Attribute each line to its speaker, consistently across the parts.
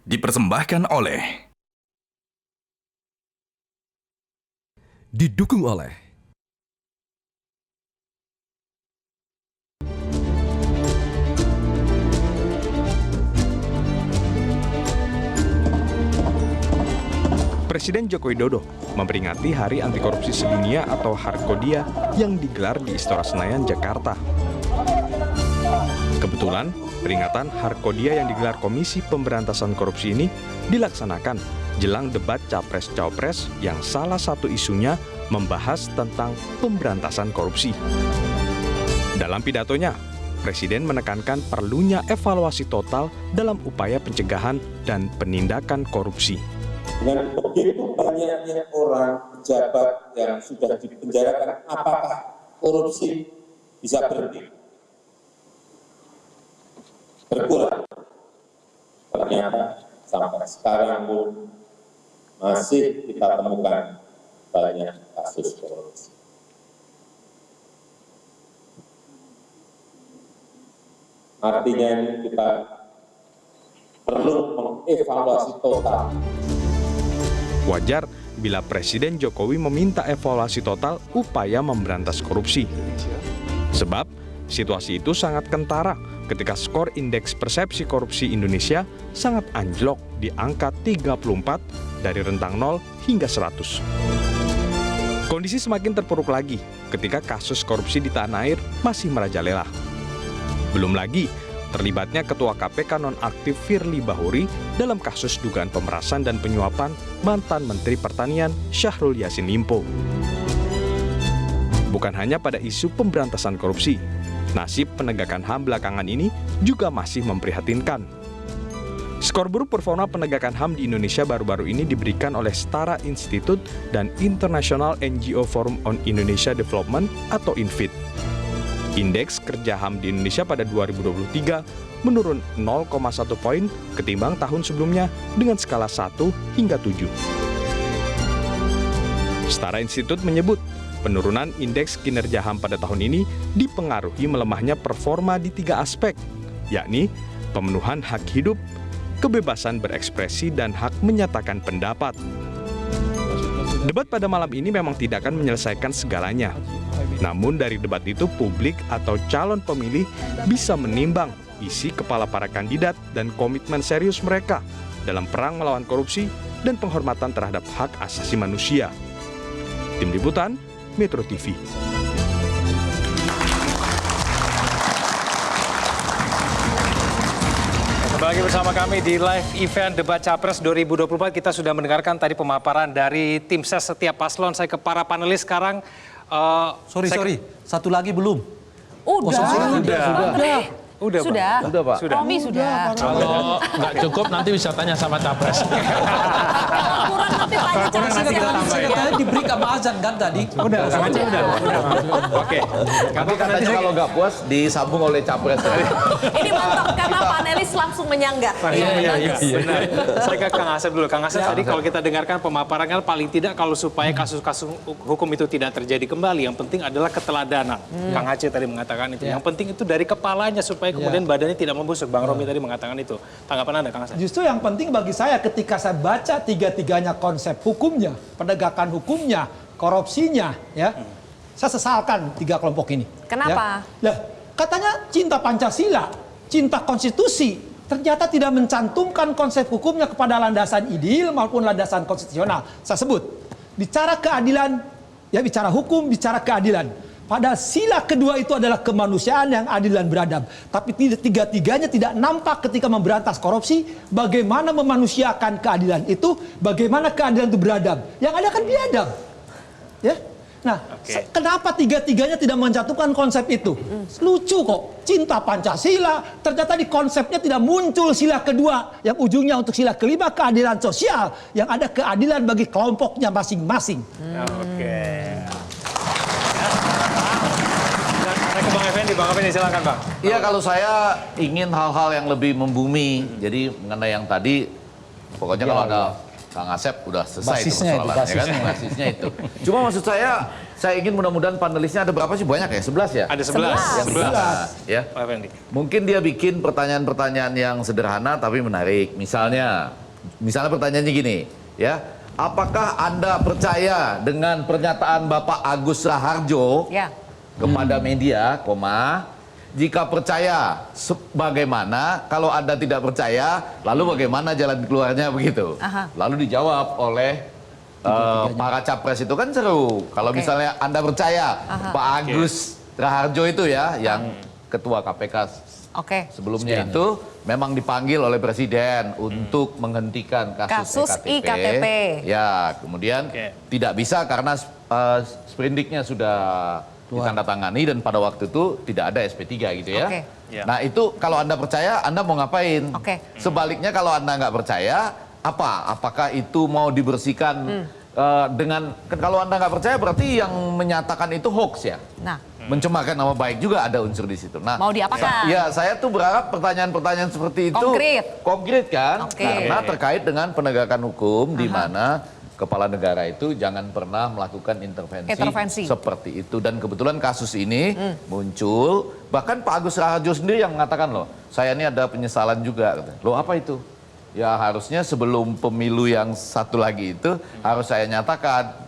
Speaker 1: Dipersembahkan oleh
Speaker 2: Didukung oleh
Speaker 3: Presiden Joko Widodo memperingati Hari Anti Korupsi Sedunia atau HARKODIA yang digelar di Istora Senayan, Jakarta. Kebetulan, peringatan HARKODIA yang digelar Komisi Pemberantasan Korupsi ini dilaksanakan jelang debat Capres-Cawapres yang salah satu isunya membahas tentang pemberantasan korupsi. Dalam pidatonya, Presiden menekankan perlunya evaluasi total dalam upaya pencegahan dan penindakan korupsi.
Speaker 4: Dengan begitu banyaknya orang pejabat yang sudah dipenjarakan, apakah korupsi bisa berhenti? Berkurang. Ternyata sampai sekarang pun masih kita temukan banyak kasus korupsi. Artinya ini kita perlu mengevaluasi total.
Speaker 3: Wajar bila Presiden Jokowi meminta evaluasi total upaya memberantas korupsi. Sebab, situasi itu sangat kentara ketika skor indeks persepsi korupsi Indonesia sangat anjlok di angka 34 dari rentang 0 hingga 100. Kondisi semakin terpuruk lagi ketika kasus korupsi di tanah air masih merajalela. Belum lagi terlibatnya Ketua KPK nonaktif Firly Bahuri dalam kasus dugaan pemerasan dan penyuapan mantan Menteri Pertanian Syahrul Yassin Limpo. Bukan hanya pada isu pemberantasan korupsi, nasib penegakan HAM belakangan ini juga masih memprihatinkan. Skor buruk performa penegakan HAM di Indonesia baru-baru ini diberikan oleh Setara Institute dan International NGO Forum on Indonesia Development atau INFID. Indeks kerja HAM di Indonesia pada 2023 menurun 0,1 poin ketimbang tahun sebelumnya dengan skala 1 hingga 7. Setara Institut menyebut penurunan indeks kinerja HAM pada tahun ini dipengaruhi melemahnya performa di 3 aspek, yakni pemenuhan hak hidup, kebebasan berekspresi, dan hak menyatakan pendapat. Debat pada malam ini memang tidak akan menyelesaikan segalanya. Namun dari debat itu publik atau calon pemilih bisa menimbang isi kepala para kandidat dan komitmen serius mereka dalam perang melawan korupsi dan penghormatan terhadap hak asasi manusia. Tim Liputan, Metro TV.
Speaker 5: Kembali bersama kami di live event Debat Capres 2024. Kita sudah mendengarkan tadi pemaparan dari tim ses setiap paslon. Saya ke para panelis sekarang.
Speaker 6: Sorry. Satu lagi belum.
Speaker 5: Sudah, Pak.
Speaker 7: Romi sudah.
Speaker 8: Kalau nggak cukup nanti bisa tanya sama Capres.
Speaker 7: Kurang nanti tanya Capres.
Speaker 6: Katanya diberi sama azan kan tadi.
Speaker 5: Udah. Oke.
Speaker 9: Tapi katanya kalau nggak puas disambung oleh Capres.
Speaker 7: Ini mantap karena panelis langsung menyanggah.
Speaker 5: Iya. Benar. Saya ke Kang Asep dulu. Kang Asep tadi kalau kita dengarkan pemaparannya paling tidak kalau supaya kasus-kasus hukum itu tidak terjadi kembali, yang penting adalah keteladanan. Kang Aceh tadi mengatakan itu. Yang penting itu dari kepalanya supaya kemudian badannya tidak membusuk. Bang Romi tadi mengatakan itu. Tanggapan Anda, Kang Asep?
Speaker 10: Justru yang penting bagi saya ketika saya baca tiga-tiganya konsep hukumnya, penegakan hukumnya, korupsinya, ya, saya sesalkan 3 kelompok ini.
Speaker 7: Kenapa?
Speaker 10: Ya. Katanya cinta Pancasila, cinta konstitusi, ternyata tidak mencantumkan konsep hukumnya kepada landasan ideal maupun landasan konstitusional. Saya sebut, bicara keadilan, ya bicara hukum, bicara keadilan. Pada sila kedua itu adalah kemanusiaan yang adil dan beradab. Tapi tiga-tiganya tidak nampak ketika memberantas korupsi. Bagaimana memanusiakan keadilan itu, bagaimana keadilan itu beradab. Yang ada kan biadab. Ya. Nah, kenapa tiga-tiganya tidak mencantumkan konsep itu? Lucu kok. Cinta Pancasila, ternyata di konsepnya tidak muncul sila kedua. Yang ujungnya untuk sila kelima, keadilan sosial. Yang ada keadilan bagi kelompoknya masing-masing.
Speaker 5: Bang Effendi, silakan Bang.
Speaker 9: Iya, kalau saya ingin hal-hal yang lebih membumi. Jadi mengenai yang tadi, pokoknya kalau ada Kang Asep udah selesai itu persoalannya kan, basisnya itu. Cuma maksud saya saya ingin mudah-mudahan panelisnya ada berapa sih? Banyak ya? 11 ya?
Speaker 5: Ada 11.
Speaker 9: Yang bisa, ya.
Speaker 5: Pak Effendi.
Speaker 9: Mungkin dia bikin pertanyaan-pertanyaan yang sederhana tapi menarik. Misalnya pertanyaannya gini, ya. Apakah Anda percaya dengan pernyataan Bapak Agus Raharjo
Speaker 7: Ya.
Speaker 9: kepada media, jika percaya bagaimana, kalau Anda tidak percaya, lalu bagaimana jalan keluarnya begitu.
Speaker 7: Aha.
Speaker 9: Lalu dijawab oleh para capres itu kan seru. Kalau
Speaker 7: Oke.
Speaker 9: misalnya Anda percaya Pak Agus Raharjo itu ya, yang ketua KPK
Speaker 7: Oke.
Speaker 9: sebelumnya itu memang dipanggil oleh Presiden untuk menghentikan kasus
Speaker 7: iktp.
Speaker 9: Ya, kemudian
Speaker 5: Oke.
Speaker 9: tidak bisa karena sprindiknya sudah ditandatangani dan pada waktu itu tidak ada SP3 gitu ya.
Speaker 7: Oke.
Speaker 5: Ya.
Speaker 9: Nah itu kalau Anda percaya, Anda mau ngapain?
Speaker 7: Oke.
Speaker 9: Sebaliknya kalau Anda nggak percaya, apakah itu mau dibersihkan dengan, kalau Anda nggak percaya berarti yang menyatakan itu hoax ya?
Speaker 7: Nah,
Speaker 9: Mencemarkan nama baik juga ada unsur di situ. Nah,
Speaker 7: mau diapakan?
Speaker 9: ya, saya tuh berharap pertanyaan-pertanyaan seperti itu
Speaker 7: Konkret.
Speaker 9: kan,
Speaker 7: Oke.
Speaker 9: karena terkait dengan penegakan hukum di mana kepala negara itu jangan pernah melakukan intervensi seperti itu. Dan kebetulan kasus ini muncul, bahkan Pak Agus Raharjo sendiri yang mengatakan loh, saya ini ada penyesalan juga. Loh apa itu? Ya harusnya sebelum pemilu yang satu lagi itu harus saya nyatakan.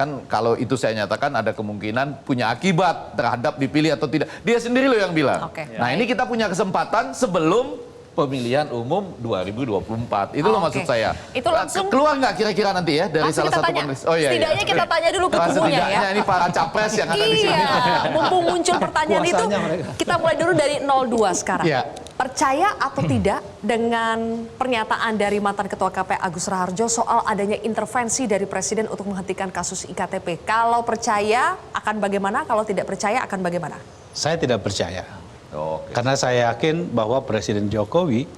Speaker 9: Kan kalau itu saya nyatakan ada kemungkinan punya akibat terhadap dipilih atau tidak. Dia sendiri loh yang bilang.
Speaker 7: Oke.
Speaker 9: Nah ini kita punya kesempatan sebelum pemilihan umum 2024. Itu loh maksud saya.
Speaker 7: Itu langsung-
Speaker 9: keluar nggak kira-kira nanti ya dari
Speaker 7: langsung
Speaker 9: salah
Speaker 7: kita
Speaker 9: satu
Speaker 7: tanya.
Speaker 9: panelis? Oh iya.
Speaker 7: Setidaknya kita tanya dulu ke kubunya
Speaker 9: Setidaknya
Speaker 7: ya.
Speaker 9: ini para capres yang ada di sini.
Speaker 7: Iya, mumpung muncul pertanyaan itu,
Speaker 10: Kuasanya mereka.
Speaker 7: kita mulai dulu dari 02 sekarang.
Speaker 9: Iya.
Speaker 7: Percaya atau tidak dengan pernyataan dari mantan Ketua KPK Agus Raharjo soal adanya intervensi dari Presiden untuk menghentikan kasus IKTP? Kalau percaya akan bagaimana? Kalau tidak percaya akan bagaimana?
Speaker 8: Saya tidak percaya.
Speaker 9: Oke.
Speaker 8: Karena saya yakin bahwa Presiden Jokowi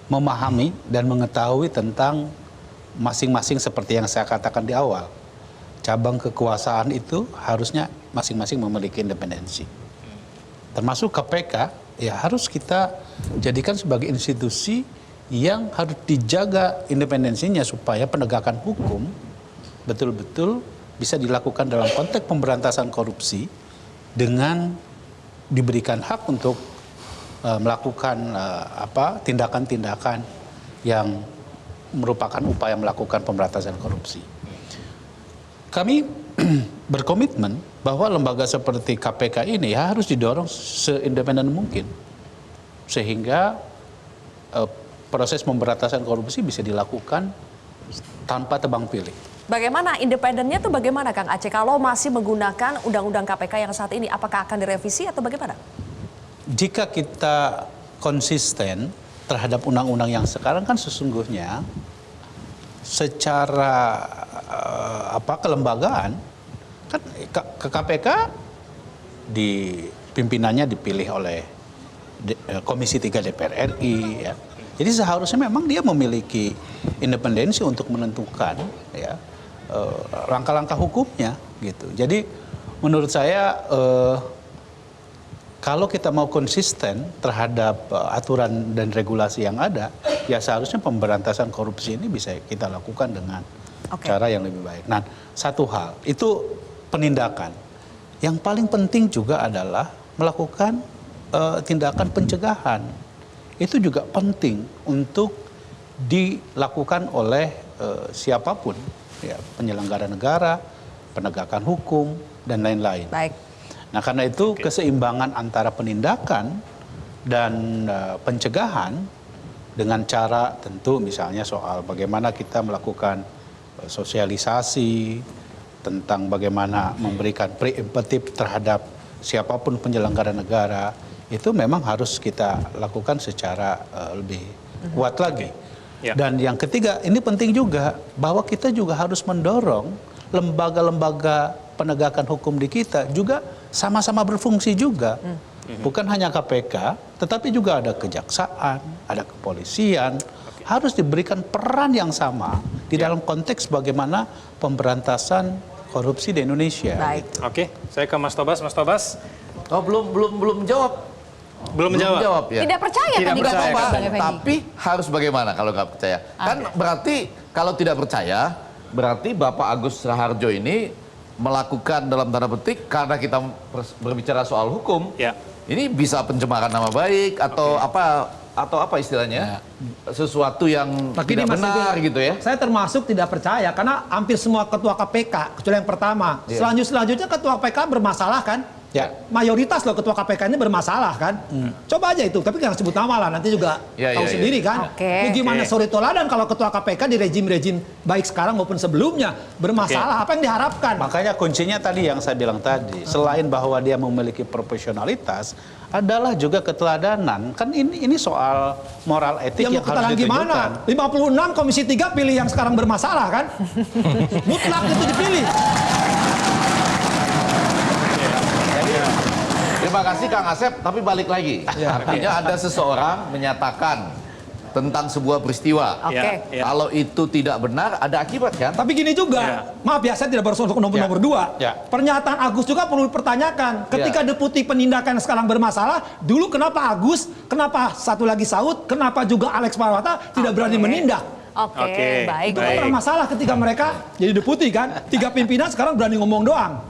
Speaker 8: memahami dan mengetahui tentang masing-masing seperti yang saya katakan di awal. Cabang kekuasaan itu harusnya masing-masing memiliki independensi. Termasuk KPK, ya harus kita jadikan sebagai institusi yang harus dijaga independensinya supaya penegakan hukum betul-betul bisa dilakukan dalam konteks pemberantasan korupsi dengan diberikan hak untuk melakukan tindakan-tindakan yang merupakan upaya melakukan pemberantasan korupsi. Kami berkomitmen bahwa lembaga seperti KPK ini harus didorong seindependen mungkin sehingga proses pemberantasan korupsi bisa dilakukan tanpa tebang pilih.
Speaker 7: Bagaimana independennya itu bagaimana Kang Aceh kalau masih menggunakan undang-undang KPK yang saat ini? Apakah akan direvisi atau bagaimana?
Speaker 8: Jika kita konsisten terhadap undang-undang yang sekarang kan sesungguhnya secara kelembagaan kan KPK di pimpinannya dipilih oleh Komisi 3 DPR RI ya. Jadi seharusnya memang dia memiliki independensi untuk menentukan ya langkah-langkah hukumnya gitu. Jadi menurut saya kalau kita mau konsisten terhadap aturan dan regulasi yang ada, ya seharusnya pemberantasan korupsi ini bisa kita lakukan dengan cara yang lebih baik. Nah, satu hal, itu penindakan. Yang paling penting juga adalah melakukan tindakan pencegahan. Itu juga penting untuk dilakukan oleh siapapun, ya, penyelenggara negara, penegakan hukum, dan lain-lain.
Speaker 7: Baik.
Speaker 8: Nah karena itu keseimbangan antara penindakan dan pencegahan dengan cara tentu misalnya soal bagaimana kita melakukan sosialisasi tentang bagaimana memberikan preemptif terhadap siapapun penyelenggara negara itu memang harus kita lakukan secara lebih kuat lagi.
Speaker 5: Ya.
Speaker 8: Dan yang ketiga ini penting juga bahwa kita juga harus mendorong lembaga-lembaga penegakan hukum di kita juga sama-sama berfungsi juga. Bukan hanya KPK, tetapi juga ada kejaksaan, ada kepolisian. Harus diberikan peran yang sama di dalam konteks bagaimana pemberantasan korupsi di Indonesia.
Speaker 7: Baik.
Speaker 8: Gitu.
Speaker 5: Oke, saya ke Mas Tobas. Mas Tobas,
Speaker 9: Oh belum jawab.
Speaker 5: belum menjawab.
Speaker 9: Ya.
Speaker 7: Tidak percaya
Speaker 5: Tidak
Speaker 7: tadi
Speaker 5: percaya,
Speaker 7: kata
Speaker 5: Kang.
Speaker 7: Bang Effendi.
Speaker 9: Tapi harus bagaimana kalau nggak percaya? Kan berarti kalau tidak percaya, berarti Bapak Agus Raharjo ini melakukan dalam tanda petik karena kita berbicara soal hukum,
Speaker 5: Ya.
Speaker 9: ini bisa pencemaran nama baik atau apa istilahnya, sesuatu yang
Speaker 10: Tapi
Speaker 9: tidak
Speaker 10: ini Mas
Speaker 9: benar
Speaker 10: Teguh,
Speaker 9: gitu ya.
Speaker 10: Saya termasuk tidak percaya karena hampir semua ketua KPK, kecuali yang pertama.
Speaker 9: Iya.
Speaker 10: Selanjutnya ketua KPK bermasalah kan?
Speaker 8: Ya.
Speaker 10: Mayoritas loh ketua KPK ini bermasalah kan? Coba aja itu, tapi jangan sebut nama lah, nanti juga
Speaker 9: Ya,
Speaker 10: tahu
Speaker 9: ya, ya.
Speaker 10: sendiri kan?
Speaker 7: Oke.
Speaker 10: Ini gimana
Speaker 5: Oke.
Speaker 10: suri toladan kalau ketua KPK di rejim-rejim baik sekarang maupun sebelumnya bermasalah, apa yang diharapkan?
Speaker 8: Makanya kuncinya tadi yang saya bilang tadi, selain bahwa dia memiliki profesionalitas, adalah juga keteladanan. Kan ini soal moral etik
Speaker 10: Ya
Speaker 8: yang
Speaker 10: mau
Speaker 8: harus
Speaker 10: keterangan
Speaker 8: ditunjukkan.
Speaker 10: gimana? 56 Komisi 3 pilih yang sekarang bermasalah kan? Mutlak itu dipilih.
Speaker 9: Terima kasih Kang Asep, tapi balik lagi. Artinya ada seseorang menyatakan tentang sebuah peristiwa.
Speaker 7: Oke.
Speaker 5: Ya.
Speaker 9: Kalau itu tidak benar, ada akibat kan?
Speaker 10: Tapi gini juga,
Speaker 5: Ya.
Speaker 10: maaf ya saya tidak berusaha untuk nomor dua.
Speaker 8: Ya.
Speaker 10: Pernyataan Agus juga perlu dipertanyakan. Ketika deputi penindakan sekarang bermasalah, dulu kenapa Agus, kenapa satu lagi Saud, kenapa juga Alex Marwata tidak berani menindak?
Speaker 7: Oke, baik.
Speaker 10: Itu kan pernah masalah ketika mereka jadi deputi kan. 3 pimpinan sekarang berani ngomong doang.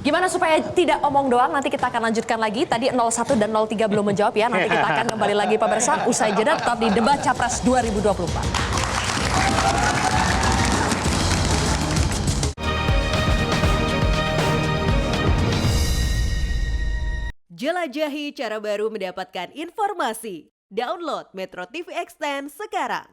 Speaker 7: Gimana supaya tidak omong doang, nanti kita akan lanjutkan lagi. Tadi 01 dan 03 belum menjawab ya. Nanti kita akan kembali lagi pemirsa. Usai jeda tetap di Debat Capres 2024.
Speaker 1: Jelajahi cara baru mendapatkan informasi. Download Metro TV Extend sekarang.